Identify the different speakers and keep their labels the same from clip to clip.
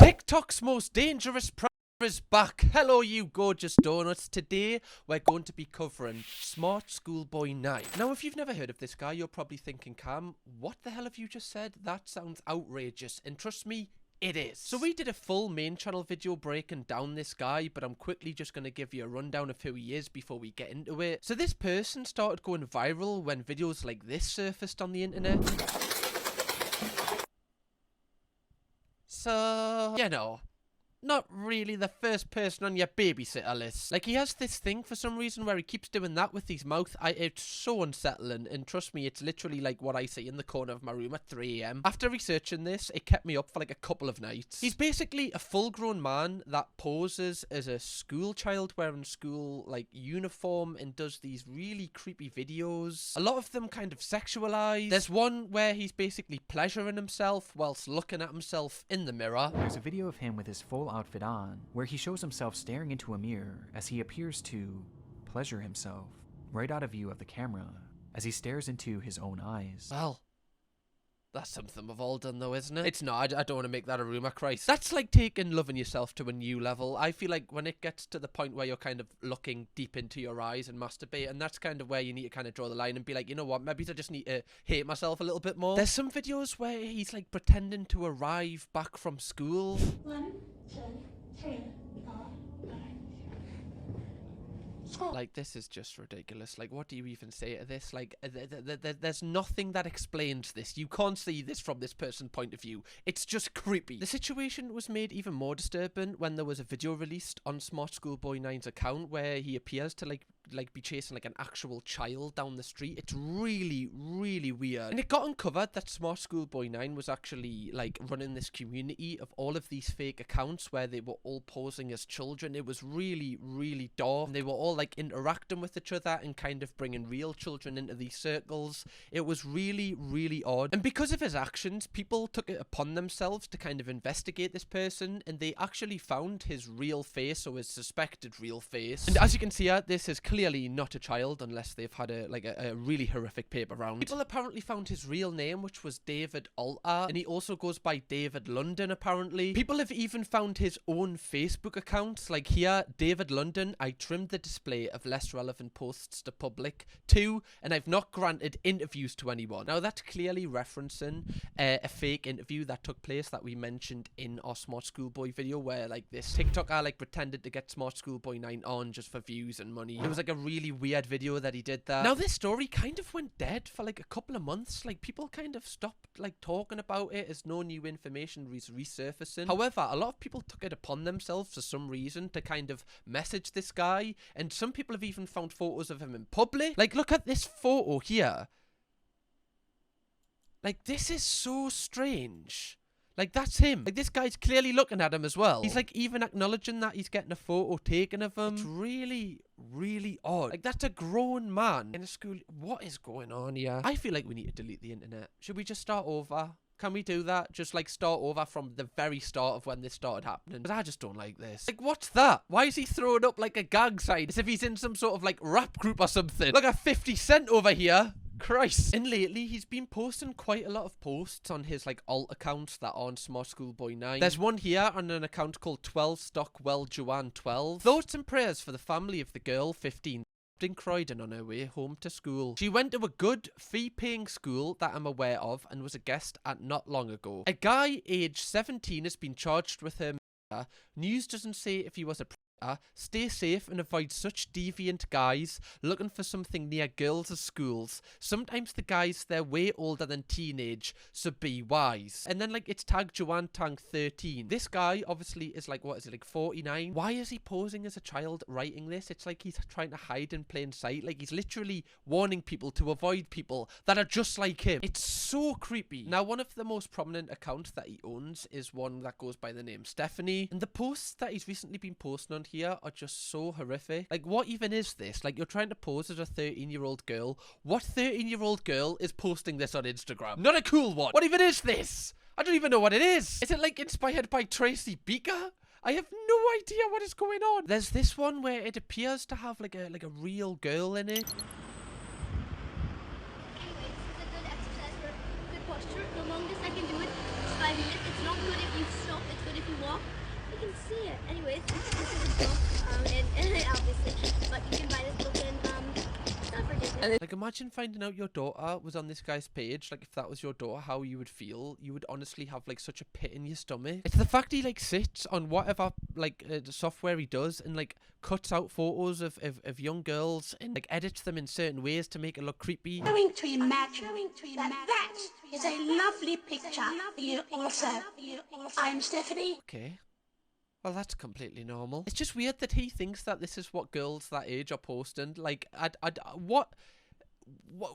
Speaker 1: TikTok's most dangerous is back. Hello you gorgeous donuts. Today we're going to be covering SmartSchoolBoy9. Now if you've never heard of this guy, you're probably thinking, Cam, what the hell have you just said? That sounds outrageous. And trust me, it is. So we did a full main channel video breaking down this guy, but I'm quickly just going to give you a rundown of who he is before we get into it. So this person started going viral when videos like this surfaced on the internet. So, you know, not really the first person on your babysitter list. Like, he has this thing for some reason where he keeps doing that with his mouth. It's so unsettling, and trust me, it's literally like what I see in the corner of my room at 3 AM. After researching this, it kept me up for like a couple of nights. He's basically a full-grown man that poses as a school child wearing school, like, uniform and does these really creepy videos. A lot of them kind of sexualized. There's one where he's basically pleasuring himself whilst looking at himself in the mirror.
Speaker 2: There's a video of him with his full outfit on, where he shows himself staring into a mirror as he appears to pleasure himself right out of view of the camera as he stares into his own eyes.
Speaker 1: Well, that's something we've all done though, isn't it? It's not. I don't want to make that a rumour, Christ. That's like taking loving yourself to a new level. I feel like when it gets to the point where you're kind of looking deep into your eyes and masturbate, and that's kind of where you need to kind of draw the line and be like, you know what, maybe I just need to hate myself a little bit more. There's some videos where he's like pretending to arrive back from school.
Speaker 3: 1, 2, 3, 4, 5, 6.
Speaker 1: Like, this is just ridiculous. Like, what do you even say to this? Like, there's nothing that explains this. You can't see this from this person's point of view. It's just creepy. The situation was made even more disturbing when there was a video released on SmartSchoolBoy9's account where he appears to like be chasing like an actual child down the street. It's really, really weird. And it got uncovered that SmartSchoolBoy9 was actually like running this community of all of these fake accounts where they were all posing as children. It was really, really dark. And they were all like interacting with each other and kind of bringing real children into these circles. It was really, really odd. And because of his actions, people took it upon themselves to kind of investigate this person, and they actually found his real face, or his suspected real face. And as you can see here, this is clearly not a child unless they've had a really horrific paper round. People apparently found his real name, which was David Alter, and he also goes by David London apparently. People have even found his own Facebook accounts, like here, David London, I trimmed the display of less relevant posts to public. 2, and I've not granted interviews to anyone. Now that's clearly referencing a fake interview that took place that we mentioned in our Smart Schoolboy video, where like this TikToker like pretended to get SmartSchoolBoy9 on just for views and money. It was like a really weird video that he did that. Now this story kind of went dead for like a couple of months. Like, people kind of stopped like talking about it as no new information was resurfacing. However, a lot of people took it upon themselves for some reason to kind of message this guy, and some people have even found photos of him in public. Like, look at this photo here. Like, this is so strange. Like, that's him. Like, this guy's clearly looking at him as well. He's, like, even acknowledging that he's getting a photo taken of him. It's really, really odd. Like, that's a grown man in a school. What is going on here? I feel like we need to delete the internet. Should we just start over? Can we do that? Just, like, start over from the very start of when this started happening? Because I just don't like this. Like, what's that? Why is he throwing up, like, a gag sign? As if he's in some sort of, like, rap group or something. Look at 50 Cent over here. Christ. And lately, he's been posting quite a lot of posts on his, like, alt accounts that are on SmartSchoolBoy9. There's one here on an account called 12 Stockwell Joanne 12. Thoughts and prayers for the family of the girl, 15. In Croydon on her way home to school. She went to a good fee-paying school that I'm aware of and was a guest at not long ago. A guy aged 17 has been charged with her murder. News doesn't say if he was a stay safe and avoid such deviant guys looking for something near girls' schools. Sometimes the guys, they're way older than teenage, so be wise. And then, like, it's tagged Joanne Tank 13. This guy obviously is like, what is it, like 49? Why is he posing as a child writing this? It's like he's trying to hide in plain sight. Like, he's literally warning people to avoid people that are just like him. It's so creepy. Now, one of the most prominent accounts that he owns is one that goes by the name Stephanie, and the posts that he's recently been posting on here are just so horrific. Like, what even is this? Like, you're trying to pose as a 13-year-old girl. What 13-year-old girl is posting this on Instagram? Not a cool one. What even is this? I don't even know what it is. Is it like inspired by Tracy Beaker? I have no idea what is going on. There's this one where it appears to have like a real girl in it.
Speaker 3: Anyway, this is a good exercise for good posture. The longest I can do it is 5 minutes. It's not good if you stop, it's good if
Speaker 4: if you walk, you can see it. Anyways, this is a book, and obviously, but you can buy this book and it's not for Disney.
Speaker 1: Like, imagine finding out your daughter was on this guy's page. Like, if that was your daughter, how you would feel. You would honestly have, like, such a pit in your stomach. It's the fact he, like, sits on whatever, like, software he does and, like, cuts out photos of young girls and, like, edits them in certain ways to make it look creepy.
Speaker 3: Going to imagine that is a lovely picture for you also. I'm Stephanie.
Speaker 1: Okay. Well, that's completely normal. It's just weird that he thinks that this is what girls that age are posting. Like, what,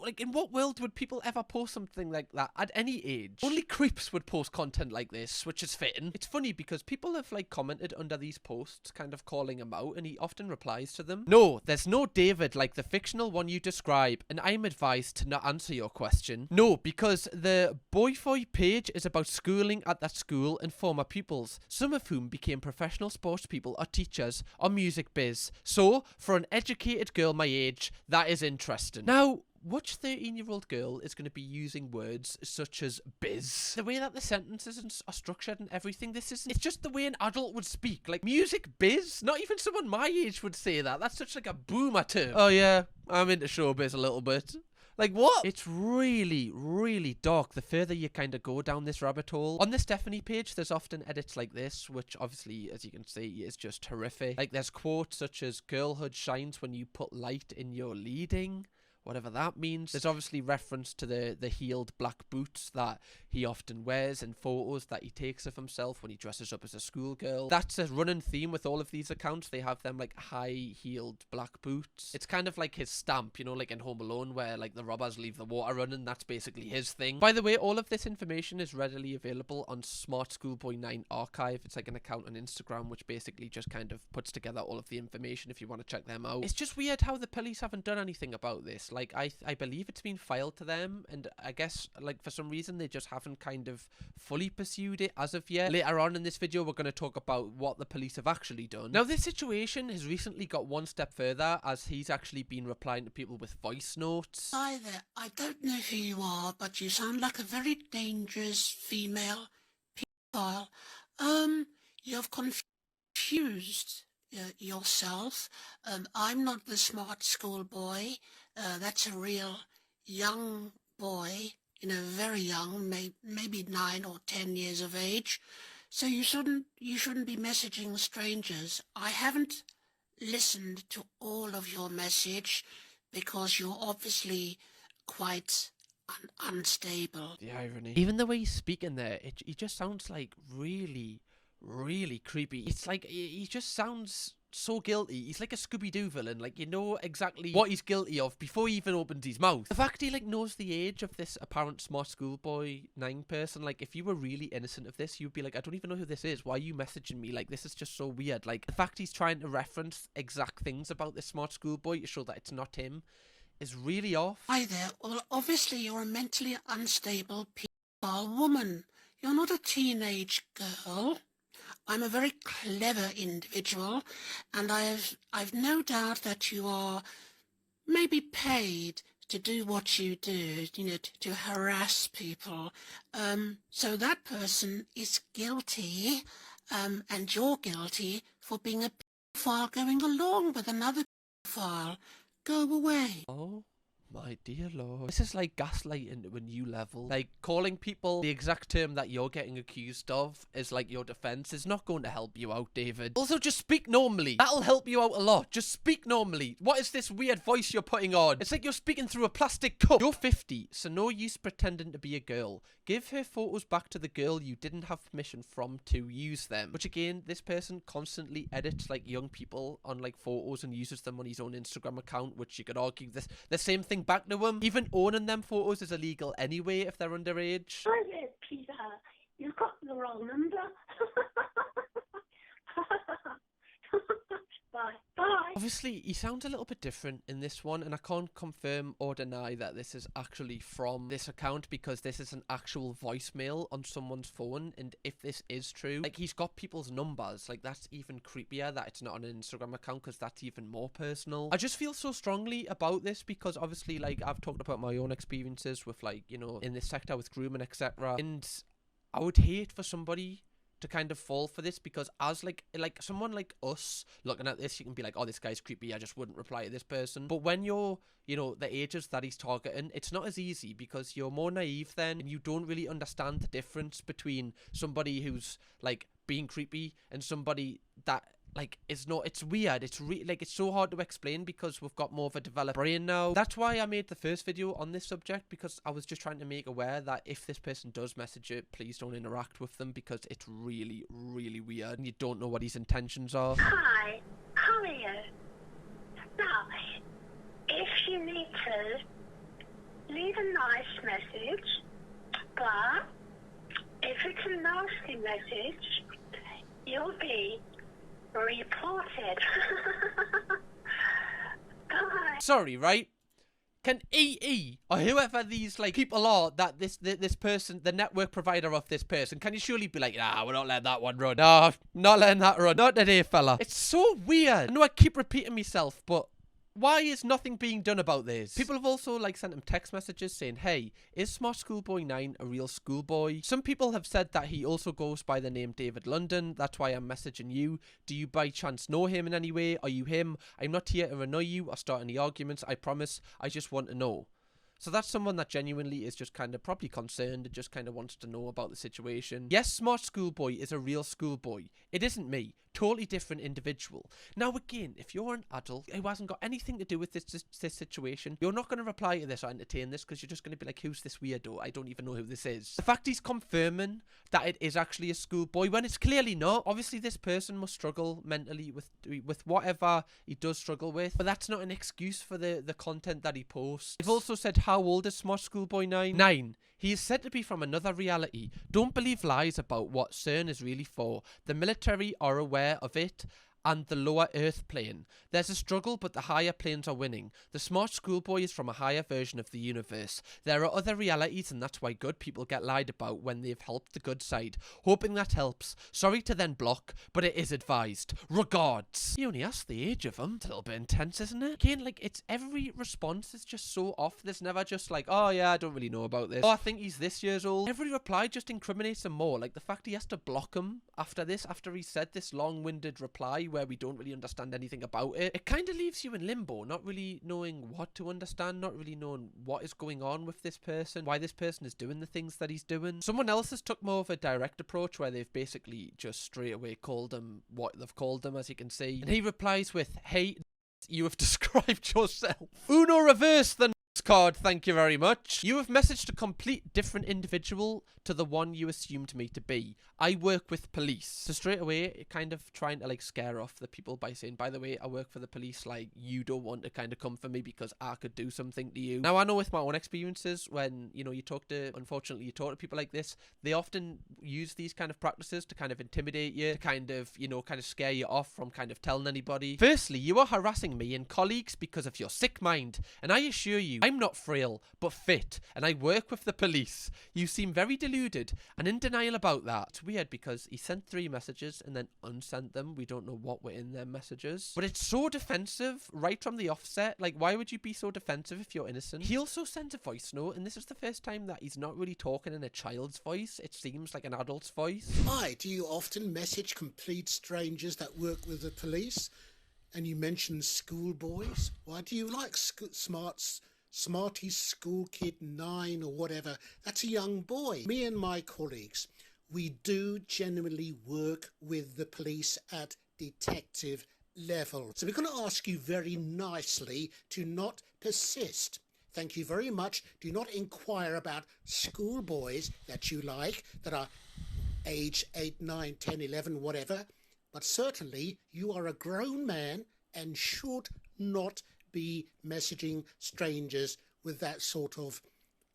Speaker 1: like, in what world would people ever post something like that at any age? Only creeps would post content like this, which is fitting. It's funny because people have, like, commented under these posts, kind of calling him out, and he often replies to them. No, there's no David like the fictional one you describe, and I'm advised to not answer your question. No, because the Boyfoy page is about schooling at that school and former pupils, some of whom became professional sports people or teachers or music biz. So, for an educated girl my age, that is interesting. Now, which 13-year-old girl is going to be using words such as biz? The way that the sentences are structured and everything, it's just the way an adult would speak. Like, music biz? Not even someone my age would say that. That's such like a boomer term. Oh yeah, I'm into showbiz a little bit. Like, what? It's really, really dark the further you kind of go down this rabbit hole. On the Stephanie page, there's often edits like this, which obviously, as you can see, is just horrific. Like, there's quotes such as, girlhood shines when you put light in your leading. Whatever that means. There's obviously reference to the heeled black boots that he often wears in photos that he takes of himself when he dresses up as a schoolgirl. That's a running theme with all of these accounts. They have them, like, high-heeled black boots. It's kind of like his stamp, you know, like in Home Alone where, like, the robbers leave the water running. That's basically his thing. By the way, all of this information is readily available on SmartSchoolBoy9 archive. It's like an account on Instagram which basically just kind of puts together all of the information if you want to check them out. It's just weird how the police haven't done anything about this. Like, I believe it's been filed to them, and I guess, like, for some reason they just haven't kind of fully pursued it as of yet. Later on in this video, we're going to talk about what the police have actually done. Now, this situation has recently got one step further, as he's actually been replying to people with voice notes.
Speaker 3: Hi there. I don't know who you are, but you sound like a very dangerous female pedophile. You've confused yourself. I'm not the smart schoolboy. That's a real young boy, you know, very young, maybe 9 or 10 years of age. So you shouldn't be messaging strangers. I haven't listened to all of your message because you're obviously quite unstable.
Speaker 1: The irony. Even the way he's speaking there, he just sounds like really, really creepy. It's like he just sounds so guilty. He's like a Scooby-Doo villain. Like, you know exactly what he's guilty of before he even opens his mouth. The fact he, like, knows the age of this apparent smart schoolboy 9 person, like, if you were really innocent of this, you'd be like, I don't even know who this is. Why are you messaging me? Like, this is just so weird. Like, the fact he's trying to reference exact things about this smart schoolboy to show that it's not him is really off.
Speaker 3: Hi there. Well, obviously you're a mentally unstable pedophile woman. You're not a teenage girl. I'm a very clever individual, and I've no doubt that you are maybe paid to do what you do, you know, to harass people. So that person is guilty, and you're guilty for being a pedophile going along with another pedophile. Go away.
Speaker 1: Oh my dear lord. This is like gaslighting to a new level. Like, calling people the exact term that you're getting accused of is like your defense is not going to help you out, David. Also, just speak normally. That'll help you out a lot. Just speak normally. What is this weird voice you're putting on? It's like you're speaking through a plastic cup. You're 50, so no use pretending to be a girl. Give her photos back to the girl you didn't have permission from to use them. Which again, this person constantly edits like young people on like photos and uses them on his own Instagram account, which you could argue the same thing back to him. Even owning them photos is illegal anyway if they're underage.
Speaker 3: Hi there, Peter. You've got the wrong number. Bye. Bye.
Speaker 1: Obviously, he sounds a little bit different in this one, and I can't confirm or deny that this is actually from this account because this is an actual voicemail on someone's phone, and if this is true, like, he's got people's numbers. Like, that's even creepier that it's not on an Instagram account because that's even more personal. I just feel so strongly about this because obviously, like, I've talked about my own experiences with, like, you know, in this sector with grooming, etc. And I would hate for somebody to kind of fall for this, because as like someone like us looking at this, you can be like, oh, this guy's creepy, I just wouldn't reply to this person. But when you're, you know, the ages that he's targeting, it's not as easy, because you're more naive then, and you don't really understand the difference between somebody who's like being creepy and somebody that like it's not. It's weird. It's like it's so hard to explain because we've got more of a developed brain now. That's why I made the first video on this subject, because I was just trying to make aware that if this person does message it, please don't interact with them, because it's really, really weird and you don't know what his intentions are.
Speaker 5: Hi, how are you? Now, if you need to, leave a nice message, but if it's a nasty message, you'll be reported. Bye.
Speaker 1: Sorry, right? Can EE or whoever these like people are that this person, the network provider of this person, can you surely be like, nah, we're not letting that one run. No, not letting that run. Not today, fella. It's so weird. I know I keep repeating myself, but why is nothing being done about this? People have also like sent him text messages saying, hey, is SmartSchoolBoy9 a real schoolboy? Some people have said that he also goes by the name David London. That's why I'm messaging you. Do you by chance know him in any way? Are you him? I'm not here to annoy you or start any arguments, I promise. I just want to know. So that's someone that genuinely is just kind of probably concerned and just kind of wants to know about the situation. Yes, Smart Schoolboy is a real schoolboy. It isn't me. Totally different individual. Now again, if you're an adult who hasn't got anything to do with this situation, you're not going to reply to this or entertain this, because you're just going to be like, who's this weirdo? I don't even know who this is. The fact he's confirming that it is actually a schoolboy when it's clearly not. Obviously this person must struggle mentally with whatever he does struggle with, but that's not an excuse for the content that he posts. They've also said, how old is Smart Schoolboy9? 9. He is said to be from another reality. Don't believe lies about what CERN is really for. The military are aware of it and the lower earth plane. There's a struggle, but the higher planes are winning. The smart schoolboy is from a higher version of the universe. There are other realities, and that's why good people get lied about when they've helped the good side. Hoping that helps. Sorry to then block, but it is advised. Regards. You only asked the age of him. It's a little bit intense, isn't it? Again, like, it's every response is just so off. There's never just like, oh yeah, I don't really know about this. Oh, I think he's this years old. Every reply just incriminates him more. Like the fact he has to block him after this, after he said this long-winded reply where we don't really understand anything about it. It kind of leaves you in limbo, not really knowing what to understand, not really knowing what is going on with this person, why this person is doing the things that he's doing. Someone else has took more of a direct approach where they've basically just straight away called him what they've called him, as you can see. And he replies with, hey, you have described yourself. Uno reverse the card, thank you very much. You have messaged a complete different individual to the one you assumed me to be. I work with police. So straight away, kind of trying to like scare off the people by saying, by the way, I work for the police, like you don't want to kind of come for me because I could do something to you. Now I know with my own experiences, when you know unfortunately you talk to people like this, they often use these kind of practices to kind of intimidate you, to kind of, you know, kind of scare you off from kind of telling anybody. Firstly, you are harassing me and colleagues because of your sick mind, and I assure you, I'm not frail, but fit, and I work with the police. You seem very deluded and in denial about that. It's weird because he sent 3 messages and then unsent them. We don't know what were in their messages. But it's so defensive right from the offset. Like, why would you be so defensive if you're innocent? He also sent a voice note, and this is the first time that he's not really talking in a child's voice. It seems like an adult's voice.
Speaker 3: Hi, do you often message complete strangers that work with the police? And you mentioned schoolboys. Why do you like Smarty School Kid 9 or whatever? That's a young boy. Me and my colleagues, we do genuinely work with the police at detective level. So we're going to ask you very nicely to not persist. Thank you very much. Do not inquire about schoolboys that you like, that are age 8, 9, 10, 11, whatever. But certainly you are a grown man and should not be messaging strangers with that sort of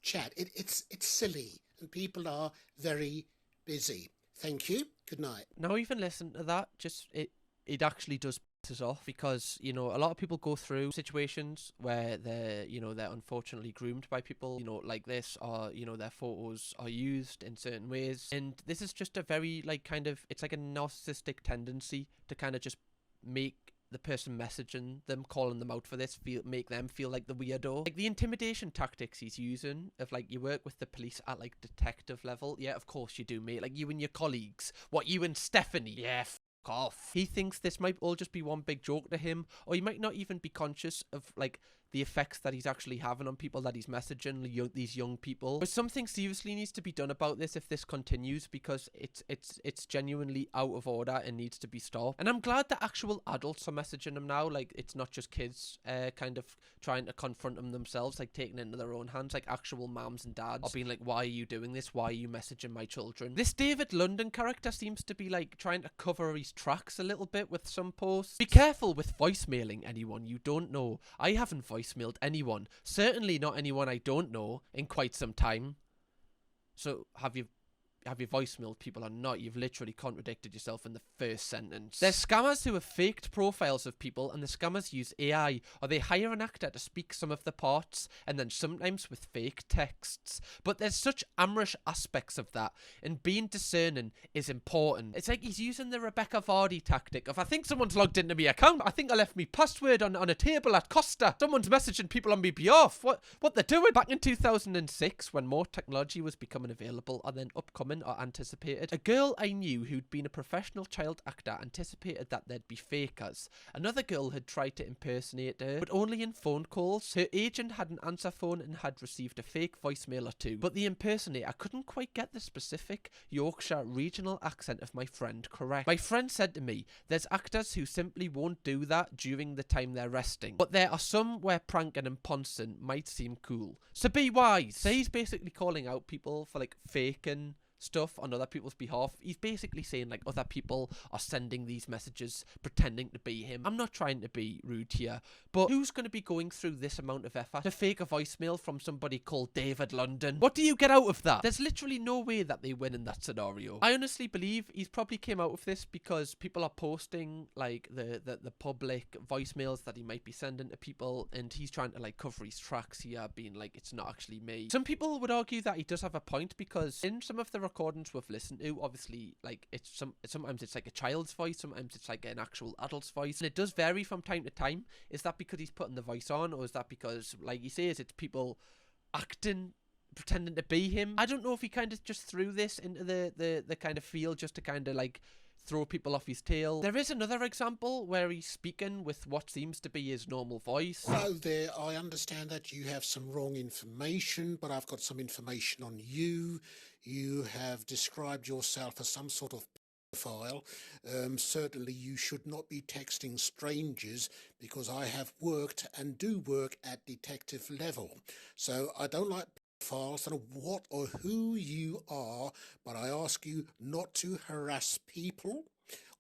Speaker 3: chat. It's silly, and people are very busy. Thank you. Good night.
Speaker 1: Now even listen to that, just it actually does piss us off, because you know a lot of people go through situations where they're unfortunately groomed by people like this, or their photos are used in certain ways, and this is just a very like kind of, it's like a narcissistic tendency to kind of just make the person messaging them, calling them out for this, make them feel like the weirdo. Like the intimidation tactics he's using of like, you work with the police at like detective level. Yeah, of course you do, mate. Like you and your colleagues. What, you and Stephanie? Yeah, off. He thinks this might all just be one big joke to him, or he might not even be conscious of like the effects that he's actually having on people that he's messaging, these young people. But something seriously needs to be done about this if this continues, because it's genuinely out of order and needs to be stopped. And I'm glad that actual adults are messaging him now. Like, it's not just kids kind of trying to confront him themselves, like taking it into their own hands. Like actual mums and dads are being like, why are you doing this? Why are you messaging my children? This David London character seems to be like trying to cover his tracks a little bit with some posts. Be careful with voicemailing anyone you don't know. I haven't voicemailed anyone, certainly not anyone I don't know, in quite some time. So have you voicemailed people or not? You've literally contradicted yourself in the first sentence. There's scammers who have faked profiles of people, and the scammers use AI, or they hire an actor to speak some of the parts, and then sometimes with fake texts. But there's such amorous aspects of that, and being discerning is important. It's like he's using the Rebecca Vardy tactic of, I think someone's logged into my account, I think I left me password on a table at Costa, someone's messaging people on my behalf, what they're doing. Back in 2006, when more technology was becoming available and then upcoming or anticipated, a girl I knew who'd been a professional child actor anticipated that there'd be fakers. Another girl had tried to impersonate her, but only in phone calls. Her agent had an answer phone and had received a fake voicemail or two, but the impersonator couldn't quite get the specific Yorkshire regional accent of my friend correct. My friend said to me, there's actors who simply won't do that during the time they're resting, but there are some where pranking and poncing might seem cool. So be wise. So he's basically calling out people for like faking stuff on other people's behalf. He's basically saying like other people are sending these messages pretending to be him. I'm not trying to be rude here, but who's going to be going through this amount of effort to fake a voicemail from somebody called David London? What do you get out of that? There's literally no way that they win in that scenario. I honestly believe he's probably came out of this because people are posting like the public voicemails that he might be sending to people, and he's trying to like cover his tracks here, being like, it's not actually me. Some people would argue that he does have a point, because in some of the recordings we've listened to, obviously, like sometimes it's like a child's voice, sometimes it's like an actual adult's voice, and it does vary from time to time. Is that because he's putting the voice on, or is that because, like he says, it's people acting, pretending to be him? I don't know if he kind of just threw this into the kind of field just to kind of like throw people off his tail. There is another example where he's speaking with what seems to be his normal voice.
Speaker 3: Hello there, I understand that you have some wrong information, but I've got some information on you. You have described yourself as some sort of pedophile. Certainly you should not be texting strangers, because I have worked and do work at detective level. So I don't like pedophiles. I don't know what or who you are, but I ask you not to harass people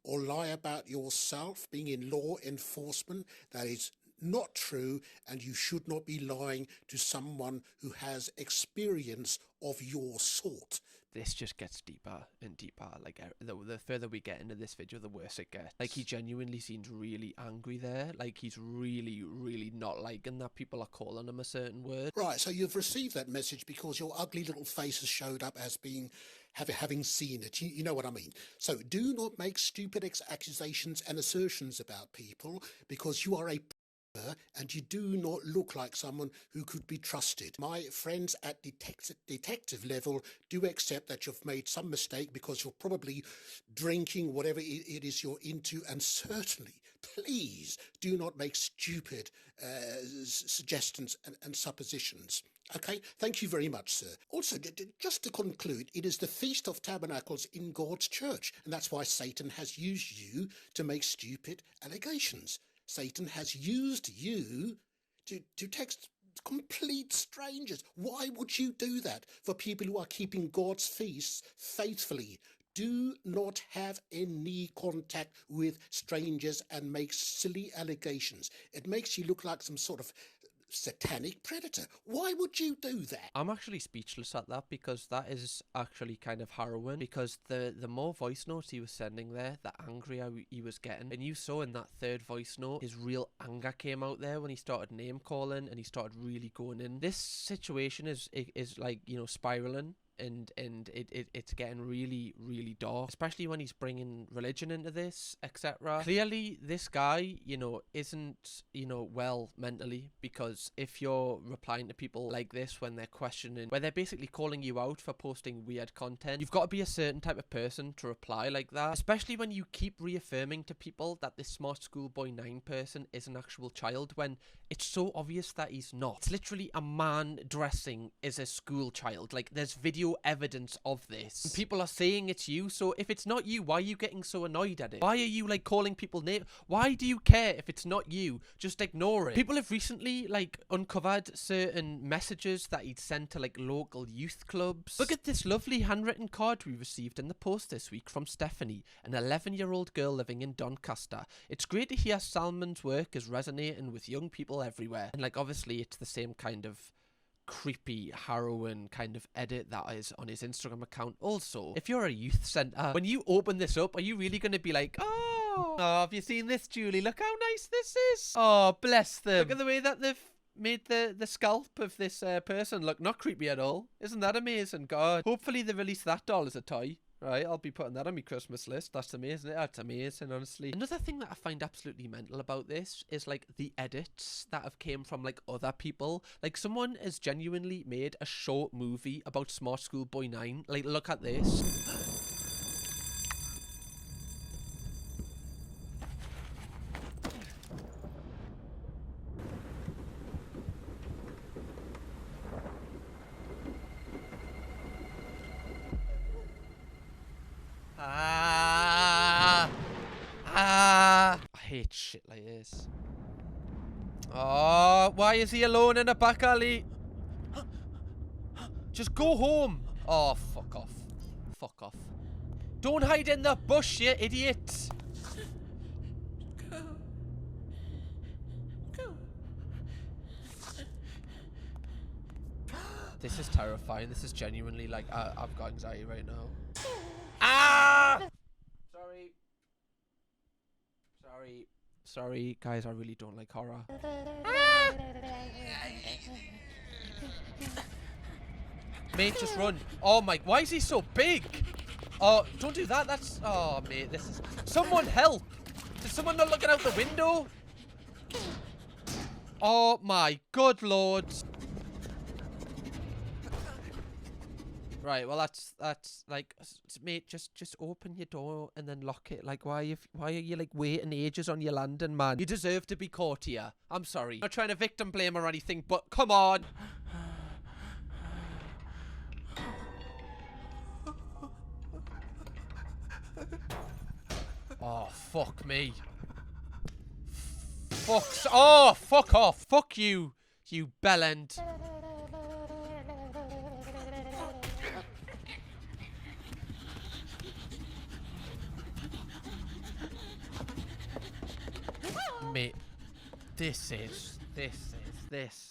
Speaker 3: or lie about yourself being in law enforcement. That is not true, and you should not be lying to someone who has experience of your sort.
Speaker 1: This just gets deeper and deeper. Like, the further we get into this video, the worse it gets. Like, he genuinely seems really angry there. Like, he's really, really not liking that people are calling him a certain word.
Speaker 3: Right, so you've received that message because your ugly little face has showed up as being having seen it. You know what I mean. So do not make stupid accusations and assertions about people, because you are a and you do not look like someone who could be trusted. My friends at detective level do accept that you've made some mistake, because you're probably drinking, whatever it is you're into, and certainly, please do not make stupid suggestions and suppositions. Okay, thank you very much, sir. Also, just to conclude, it is the Feast of Tabernacles in God's church, and that's why Satan has used you to make stupid allegations. Satan has used you to text complete strangers. Why would you do that for people who are keeping God's feasts faithfully? Do not have any contact with strangers and make silly allegations. It makes you look like some sort of satanic predator. Why would you do that?
Speaker 1: I'm actually speechless at that, because that is actually kind of harrowing, because the more voice notes he was sending there, the angrier he was getting. And you saw in that third voice note, his real anger came out there when he started name calling and he started really going in. This situation is like, you know, spiraling it's getting really, really dark, especially when he's bringing religion into this, etc. Clearly, this guy, you know, isn't, you know, well mentally, because if you're replying to people like this when they're questioning, where they're basically calling you out for posting weird content, you've got to be a certain type of person to reply like that, especially when you keep reaffirming to people that this SmartSchoolBoy9 person is an actual child, when it's so obvious that he's not. It's literally a man dressing as a school child. Like, there's video evidence of this. And people are saying it's you, so if it's not you, why are you getting so annoyed at it? Why are you, like, calling people names? Why do you care if it's not you? Just ignore it. People have recently, like, uncovered certain messages that he'd sent to, like, local youth clubs. Look at this lovely handwritten card we received in the post this week from Stephanie, an 11-year-old girl living in Doncaster. It's great to hear Salman's work is resonating with young people everywhere. And, like, obviously it's the same kind of creepy, harrowing kind of edit that is on his Instagram account. Also, if you're a youth centre, when you open this up, are you really going to be like, oh, have you seen this, Julie? Look how nice this is. Oh, bless them. Look at the way that they've made the scalp of this person look not creepy at all. Isn't that amazing? God. Hopefully they release that doll as a toy. Right, I'll be putting that on my Christmas list. That's amazing. That's amazing, honestly. Another thing that I find absolutely mental about this is, like, the edits that have came from, like, other people. Like, someone has genuinely made a short movie about SmartSchoolBoy9. Like, look at this. I hate shit like this. Oh, why is he alone in a back alley? Just go home. Oh, fuck off. Fuck off. Don't hide in the bush, you idiot. This is terrifying. This is genuinely, like, I've got anxiety right now. Ah! Sorry, guys, I really don't like horror. Mate, just run. Oh my, why is he so big? Oh, don't do that, that's, oh mate, this is, someone help! Is someone not looking out the window? Oh my good lord. Right, well that's like, mate, just open your door and then lock it. Like, why are you like waiting ages on your landing, man? You deserve to be caught here. I'm sorry. I'm not trying to victim blame or anything, but come on. Oh, fuck me. Oh, fuck off. Fuck you, you bellend. Mate, this.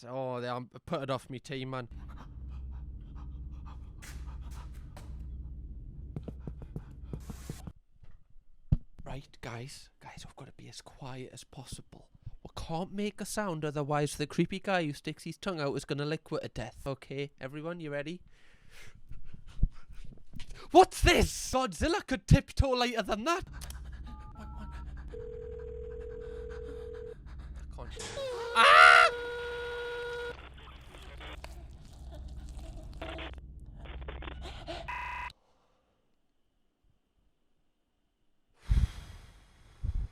Speaker 1: Oh, I'm put it off me team, man. Right, guys, we've got to be as quiet as possible. We can't make a sound, otherwise the creepy guy who sticks his tongue out is gonna lick it to death. Okay, everyone, you ready? What's this? Godzilla could tiptoe lighter than that. Ah!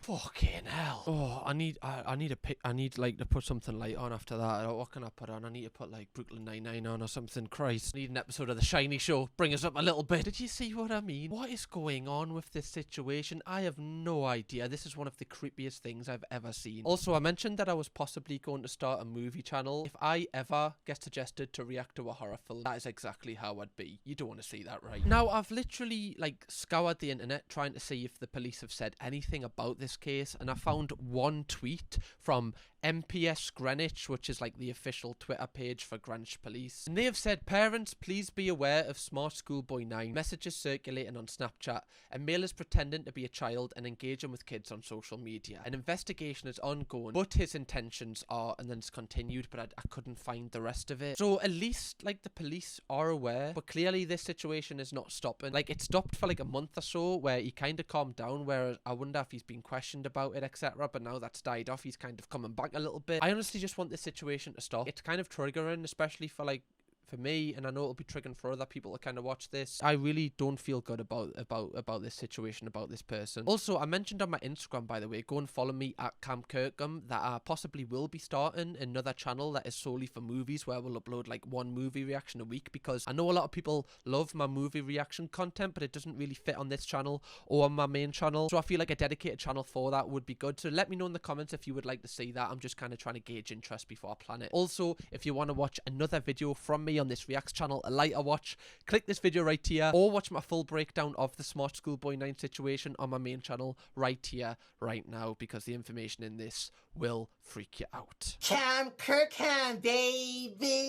Speaker 1: Fucking hell. Oh, I need like to put something light on after that. What can I put on? I need to put like Brooklyn Nine-Nine on or something. Christ. I need an episode of The Shiny Show. Bring us up a little bit. Did you see what I mean? What is going on with this situation? I have no idea. This is one of the creepiest things I've ever seen. Also, I mentioned that I was possibly going to start a movie channel. If I ever get suggested to react to a horror film, that is exactly how I'd be. You don't want to see that, right? Now, I've literally like scoured the internet trying to see if the police have said anything about this this case, and I found one tweet from MPS Greenwich, which is like the official Twitter page for Greenwich Police. And they have said, parents, please be aware of SmartSchoolBoy9 messages circulating on Snapchat and mailers pretending to be a child and engaging with kids on social media. An investigation is ongoing, but his intentions are, and then it's continued, but I couldn't find the rest of it. So at least like the police are aware, but clearly this situation is not stopping. Like, it stopped for like a month or so where he kind of calmed down, where I wonder if he's been questioned about it, etc. But now that's died off, he's kind of coming back a little bit. I honestly just want this situation to stop. It's kind of triggering, especially for like for me, and I know it'll be triggering for other people to kind of watch this. I really don't feel good about this situation, about this person. Also, I mentioned on my Instagram, by the way, go and follow me at Cam Kirkham, that I possibly will be starting another channel that is solely for movies, where we'll upload like one movie reaction a week, because I know a lot of people love my movie reaction content, but it doesn't really fit on this channel or on my main channel. So I feel like a dedicated channel for that would be good. So let me know in the comments if you would like to see that. I'm just kind of trying to gauge interest before I plan it. Also, if you want to watch another video from me on this Reacts channel, a lighter watch, click this video right here, or watch my full breakdown of the SmartSchoolBoy9 situation on my main channel right here, right now, because the information in this will freak you out.
Speaker 6: Cam Kirkham, baby!